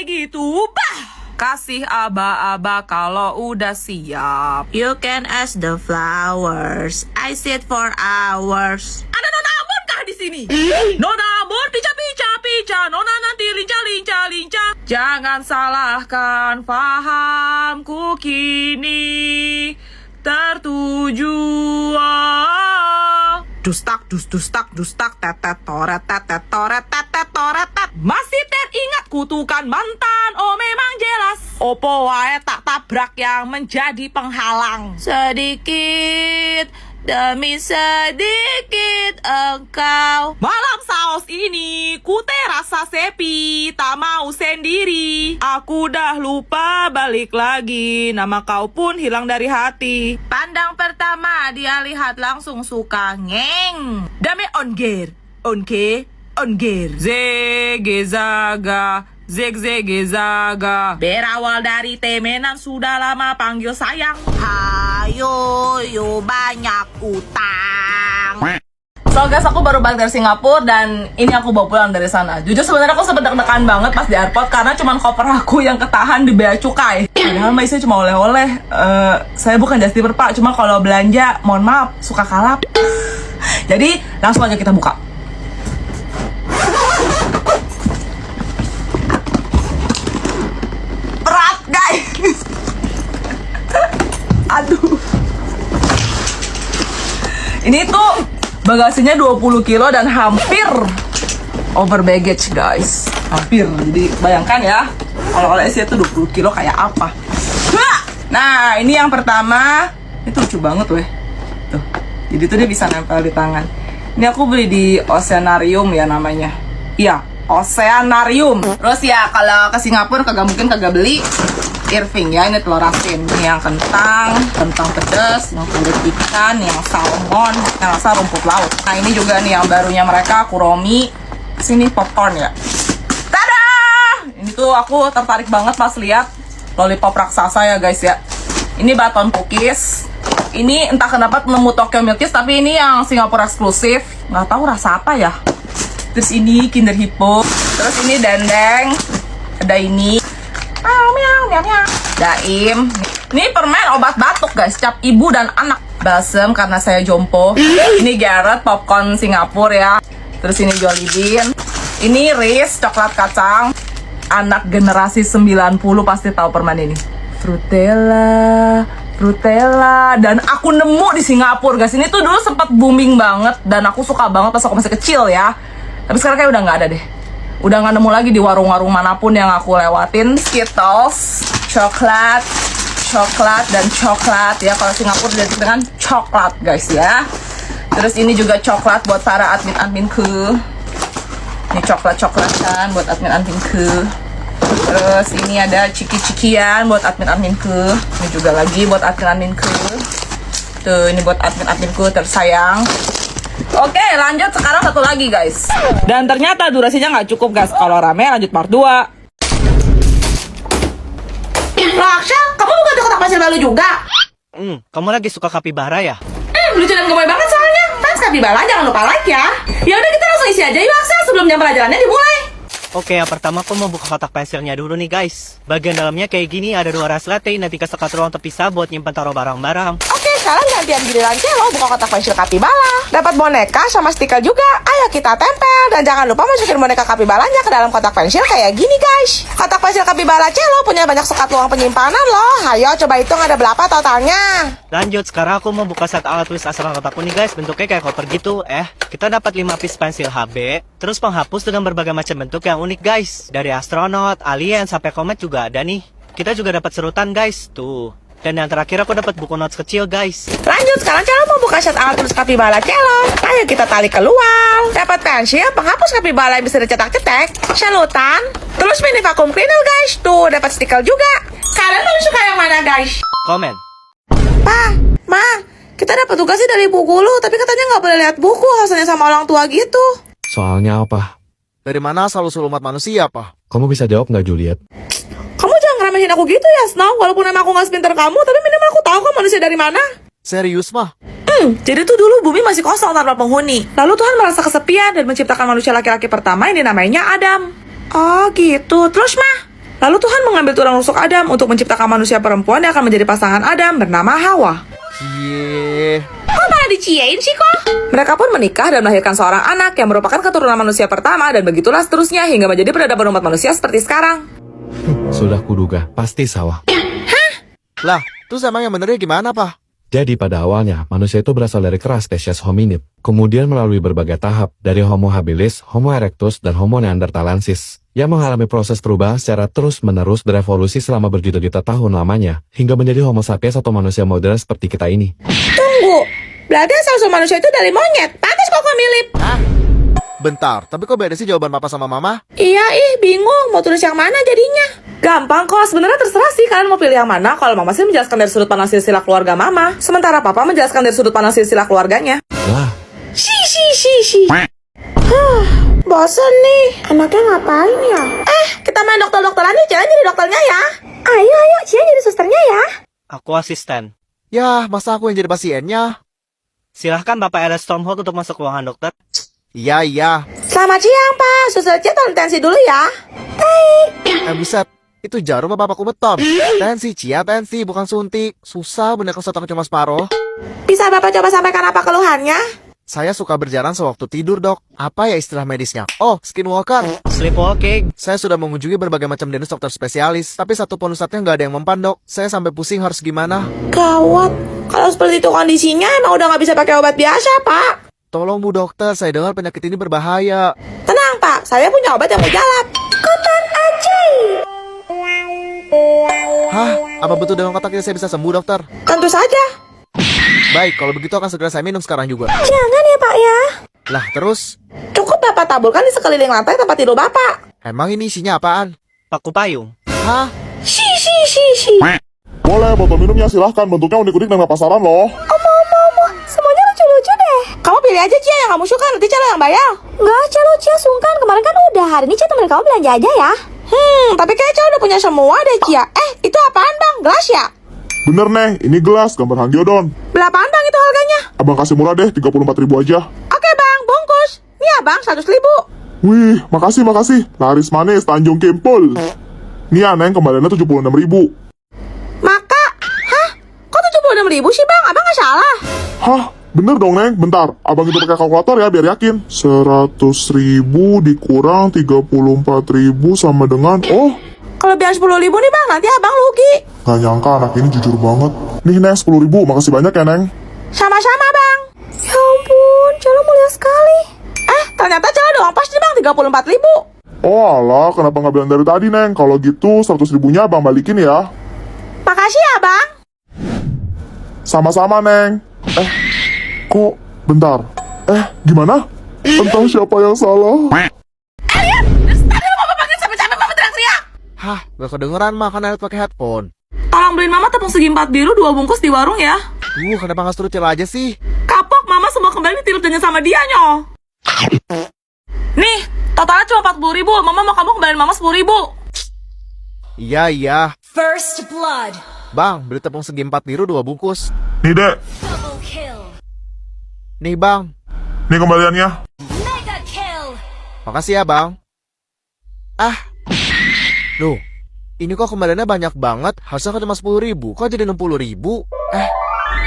kayak gitu, bah. Kasih aba-aba kalau udah siap. You can ask the flowers. I sit for hours. Ada Nona Ambon kah di sini? Nona Ambon, pica, Nona nanti lincah. Jangan salahkan fahamku kini tertuju. Dustak, tetet, toret, Masih teringat kutukan mantan, oh memang jelas. Opo wae tak tabrak yang menjadi penghalang. Sedikit demi sedikit engkau. Malam saus ini ku terasa sepi, tak mau sendiri. Aku dah lupa balik lagi, nama kau pun hilang dari hati. Pandang pertama dia lihat langsung suka ngeng. Dame onge. Zege zaga, zege zaga. Berawal dari temenan sudah lama panggil sayang. Hayo, yo banyak utang. So guys, aku baru balik dari Singapura dan ini aku bawa pulang dari sana. Jujur sebenarnya aku sempet deg-degan banget pas di airport karena cuman koper aku yang ketahan di bea cukai. Padahal mah isinya cuma oleh-oleh. Saya bukan just tipper pak, cuma kalau belanja, mohon maaf, suka kalap. Jadi langsung aja kita buka. Berat guys. Aduh. Ini tuh bagasinya 20 kilo dan hampir over baggage guys. Hampir. Jadi bayangkan ya, kalau isinya tuh 20 kilo kayak apa. Nah, ini yang pertama. Itu lucu banget weh. Tuh. Jadi tuh dia bisa nempel di tangan. Ini aku beli di Oceanarium ya namanya. Iya, Oceanarium. Terus ya kalau ke Singapura kagak beli Irving ya, ini telur asin, ini yang kentang pedas, yang kulit ikan, yang salmon, yang rasa rumput laut. Nah ini juga nih yang barunya mereka, Kuromi. Sini popcorn ya. Tada! Ini tuh aku tertarik banget pas lihat lollipop raksasa ya guys ya. Ini baton cookies. Ini entah kenapa nemu Tokyo Milk Kiss, tapi ini yang Singapura eksklusif. Nggak tahu rasa apa ya. Terus ini Kinder Hippo. Terus ini dendeng. Ada ini. Daim. Ini permen obat batuk guys, cap ibu dan anak. Balsem karena saya jompo. Ini Garrett popcorn Singapura ya. Terus ini Jollibee. Ini Reese coklat kacang. Anak generasi 90 pasti tahu permen ini. Frutella. Dan aku nemu di Singapura guys. Ini tuh dulu sempat booming banget dan aku suka banget pas aku masih kecil ya. Tapi sekarang kayak udah nggak ada deh. Udah nggak nemu lagi di warung-warung manapun yang aku lewatin. Skittles, coklat ya. Kalau Singapura identik dengan coklat guys ya. Terus ini juga coklat buat para admin-adminku. Ini coklat-coklatan buat admin-adminku. Terus ini ada ciki-cikian buat admin-adminku. Ini juga lagi buat admin-adminku. Tuh, ini buat admin-adminku tersayang. Oke, lanjut sekarang satu lagi guys. Dan ternyata durasinya nggak cukup guys. Kalau rame lanjut part 2. Raksha, kamu bukan tuh kotak pasir baru juga? Kamu lagi suka kapibara ya? Lucu dan gemoy banget soalnya. Fans Kapibara jangan lupa like ya. Ya udah kita langsung isi aja yuk Aksa sebelum jam pelajarannya dimulai. Oke, yang pertama aku mau buka kotak pensilnya dulu nih guys. Bagian dalamnya kayak gini, ada 2 ras latte, nanti ke sekat ruang terpisah buat nyimpan taruh barang-barang. Oke, sekarang gantian giliran Celo buka kotak pensil Kapibara. Dapat boneka sama stiker juga. Ayo kita tempel dan jangan lupa masukin boneka Kapibaranya ke dalam kotak pensil kayak gini guys. Kotak pensil Kapibara Celo punya banyak sekat ruang penyimpanan loh. Ayo coba hitung ada berapa totalnya. Lanjut, sekarang aku mau buka set alat tulis asal kotakku nih guys. Bentuknya kayak koper gitu. Kita dapat 5 piece pensil HB. Terus penghapus dengan berbagai macam bentuk yang unik guys. Dari astronot, alien, sampai komet juga ada nih. Kita juga dapat serutan guys. Tuh. Dan yang terakhir aku dapat buku notes kecil guys. Lanjut, sekarang Celo mau buka set alat tulis Kapibara Celo. Ayo kita tarik keluar. Dapat pensil, penghapus Kapibara yang bisa dicetak-cetak, selutan, terus mini vacuum cleaner guys. Tuh, dapat stiker juga. Kalian lebih suka yang mana guys? Komen. Pa, Ma, kita dapat tugasnya dari Bu Guru, tapi katanya nggak boleh lihat buku, harus tanya sama orang tua gitu. Soalnya apa? Dari mana asal-usul umat manusia, Pak? Kamu bisa jawab nggak, Juliet? Kamu jangan ngeremehin aku gitu ya, Snow. Walaupun emang aku nggak sepinter kamu, tapi minimal aku tahu kan manusia dari mana. Serius, mah? Jadi tuh dulu bumi masih kosong tanpa penghuni. Lalu Tuhan merasa kesepian dan menciptakan manusia laki-laki pertama yang dinamainya Adam. Oh gitu. Terus mah? Lalu Tuhan mengambil tulang rusuk Adam untuk menciptakan manusia perempuan yang akan menjadi pasangan Adam bernama Hawa. Cie. Kok malah diciein sih kok? Mereka pun menikah dan melahirkan seorang anak yang merupakan keturunan manusia pertama dan begitulah seterusnya hingga menjadi peradaban umat manusia seperti sekarang. Sudah kuduga, pasti sawah. Lah, terus emang yang benernya gimana, Pak? Jadi pada awalnya, manusia itu berasal dari keras spesies hominid. Kemudian melalui berbagai tahap, dari Homo habilis, Homo erectus, dan Homo neanderthalensis, yang mengalami proses perubahan secara terus-menerus berevolusi selama berjuta-juta tahun lamanya, hingga menjadi Homo sapiens atau manusia modern seperti kita ini. Tunggu, berarti asal-usul manusia itu dari monyet. Pantas kok mirip. Bentar, tapi kok beda sih jawaban papa sama mama? Iya bingung mau tulis yang mana jadinya. Gampang kok, sebenarnya terserah sih kalian mau pilih yang mana. Kalau mama sih menjelaskan dari sudut pandang silsilah keluarga mama, sementara papa menjelaskan dari sudut pandang silsilah keluarganya. Lah, Si. Bosan nih, anaknya ngapain ya? Kita main dokter-dokteran nih, Cian jadi dokternya ya. Ayo, Cian jadi susternya ya. Aku asisten. Yah, masa aku yang jadi pasiennya? Silahkan Bapak Ernest Stormhold untuk masuk ruangan dokter. Iya. Selamat siang Pak, suster Cian tolong tensi dulu ya. Buset. Itu jarum apa paku beton? Tensi, Cia, tensi, bukan suntik. Susah bener kalau aku cuma separuh. Bisa Bapak coba sampaikan apa keluhannya? Saya suka berjalan sewaktu tidur, dok. Apa ya istilah medisnya? Oh, skinwalker. Sleepwalking. Saya sudah mengunjungi berbagai macam dinas dokter spesialis, tapi satu pun ustadznya nggak ada yang mempan, dok. Saya sampai pusing harus gimana. Gawat, kalau seperti itu kondisinya emang udah nggak bisa pakai obat biasa Pak. Tolong Bu Dokter, saya dengar penyakit ini berbahaya. Tenang Pak, saya punya obat yang mujarab. Kotak ajaib. Hah? Apa betul dengan kotak ini saya bisa sembuh, dokter? Tentu saja. Baik, kalau begitu akan segera saya minum sekarang juga. Jangan ya Pak ya. Lah, terus? Cukup Bapak taburkan di sekeliling lantai tempat tidur Bapak. Emang ini isinya apaan? Paku payung. Hah? Si. Boleh, botol minumnya silahkan. Bentuknya unik-unik dan gak pasaran loh. Omong, semuanya lucu-lucu deh. Kamu pilih aja Cia yang kamu suka, nanti Cia yang bayar. Enggak, Cia sungkan. Kemarin kan udah, hari ini Cia temenin kamu belanja aja ya. Tapi kayak Cia udah punya semua deh Cia. Itu apaan Bang? Gelas ya? Bener, Neng. Ini gelas gambar Hangyodon. Berapaan Bang itu harganya? Abang kasih murah deh, 34.000 aja. Oke Bang, bungkus. Nih ya Bang, 100.000. Wih, makasih. Laris manis, Tanjung Kimpul. Nih ya, Neng, kembaliannya 76.000. Maka, kok 76.000 sih Bang? Abang gak salah. Hah? Bener dong, Neng. Bentar, abang itu pakai kalkulator ya, biar yakin. 100.000 dikurang 34.000 sama dengan... Oh, Kelebihan 10.000 nih Bang, nanti Abang rugi. gak nyangka anak ini jujur banget. Nih, Neng, 10.000. Makasih banyak ya, Neng. Sama-sama Bang. Ya ampun, Celo mulia sekali. Ternyata Celo doang pas nih Bang, 34.000. Oh alah, kenapa nggak bilang dari tadi, Neng? Kalau gitu, 100.000-nya abang balikin ya. Makasih ya Bang. Sama-sama, Neng. Kok? Bentar. Gimana? Entah siapa yang salah. Hah? Gak kedengeran mah, kan pakai headphone. Tolong beliin Mama tepung segi 4 biru 2 bungkus di warung ya. Kenapa gak suruh Cila aja sih? Kapok, Mama semua kembali ditilep dengan sama dia nyoh. Nih, totalnya cuma 40.000. Mama mau kamu kembaliin Mama 10.000. Iya. First blood. Bang, beli tepung segi 4 biru 2 bungkus. Nih, Dek. Double kill. Nih, Bang. Nih kembaliannya. Mega kill. Makasih ya, Bang. Loh, ini kok kembaliannya banyak banget. Harusnya kan cuma 10.000. Kok jadi 60.000?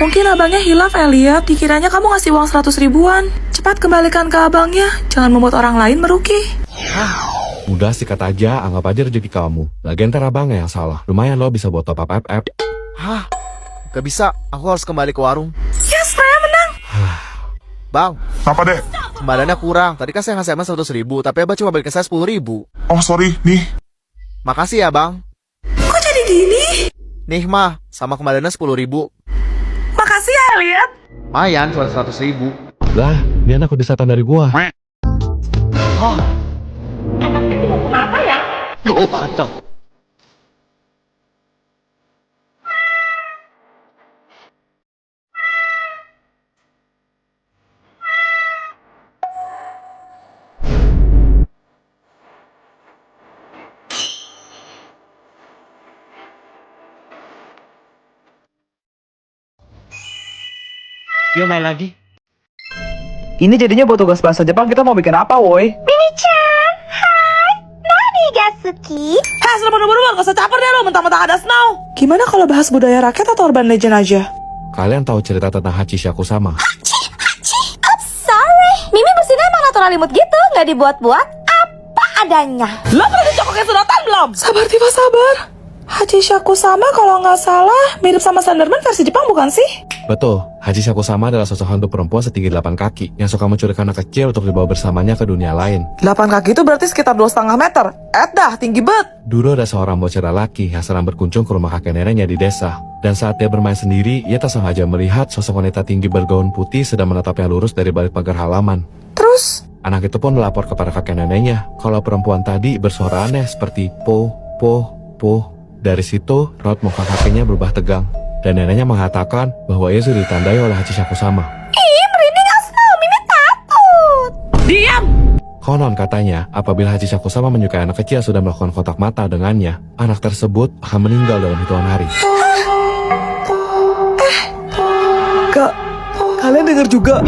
Mungkin abangnya hilaf Elliot. Dikiranya kamu ngasih uang 100 ribuan. Cepat kembalikan ke abangnya. Jangan membuat orang lain merugi. udah sikat aja, anggap aja rezeki kamu. Lagian ntar abangnya yang salah. Lumayan lo bisa buat top up FF. Hah? Gak bisa, aku harus kembali ke warung. Yes, Raya menang. Bang, Apa, Dek? kembaliannya kurang. Tadi kan saya ngasih emang 100.000, tapi abang cuma balikin saya 10.000. Oh, sorry. Nih. Makasih ya, Bang. Kok jadi gini? Nih, mah, sama kembaliannya 10.000. Makasih ya, Elliot. Lumayan, cuma 100.000. Lah, dia anak udah setan dari gua. Atau yuk main lagi. Ini jadinya buat tugas bahasa Jepang kita mau bikin apa, woi? Mini-chan, hai. Nani ga Satsuki. Heh, sudah bener-bener, gak usah caper deh lo, mentang-mentang ada Snow. Gimana kalau bahas budaya rakyat atau urban legend aja? Kalian tahu cerita tentang Hachishaku sama? Sorry, Mimi bersihin emang natural imut gitu, nggak dibuat-buat. Apa adanya. Lo pernah dicokokin sedotan belum? Sabar Tifa, sabar. Hachishaku sama kalau nggak salah mirip sama Slenderman versi Jepang bukan sih? Betul, Hachishaku sama adalah sosok hantu perempuan setinggi 8 kaki yang suka menculik anak kecil untuk dibawa bersamanya ke dunia lain. 8 kaki itu berarti sekitar 2,5 meter. Dah, tinggi bet. Dulu ada seorang bocah lelaki yang sedang berkunjung ke rumah kakek neneknya di desa. Dan saat dia bermain sendiri, ia tak sengaja melihat sosok wanita tinggi bergaun putih sedang menatapnya lurus dari balik pagar halaman. Terus? Anak itu pun melapor kepada kakek neneknya kalau perempuan tadi bersuara aneh seperti po, po, po. Dari situ, raut muka kakeknya berubah tegang. Dan neneknya mengatakan bahwa ia sudah ditandai oleh Hachishaku sama. Ih, merinding Asno, Mimi takut. Diam! Konon katanya, apabila Hachishaku sama menyukai anak kecil sudah melakukan kontak mata dengannya, anak tersebut akan meninggal dalam hitungan hari. Kak, kalian dengar juga?